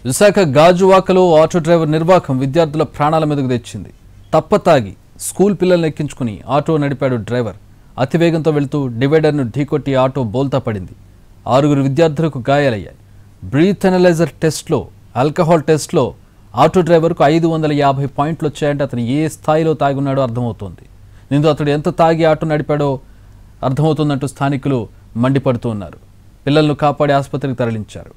విశాఖ గాజువాకలో auto driver నిర్వాకం విద్యార్థుల ప్రాణాల మీదకు తెచ్చింది. తప్పతాగి స్కూల్ పిల్లల్ని ఎక్కించుకుని ఆటో నడిపాడు డ్రైవర్. అతివేగంతో వెళ్తూ డివైడర్ను ఢీకొట్టి ఆటో బోల్తా పడింది. 6 విద్యార్థులకు గాయాలయ్యాయి. బ్రీత్ అనలైజర్ టెస్ట్లో, ఆల్కహాల్ టెస్ట్లో ఆటో డ్రైవర్కు 550 పాయింట్లు వచ్చాయంటే అతను ఏ స్థాయిలో తాగున్నాడో అర్థమవుతోంది. దీంతో అతడు ఎంత తాగి ఆటో నడిపాడో అర్థమవుతుందంటూ స్థానికులు మండిపడుతూ ఉన్నారు. పిల్లలను కాపాడి ఆసుపత్రికి తరలించారు.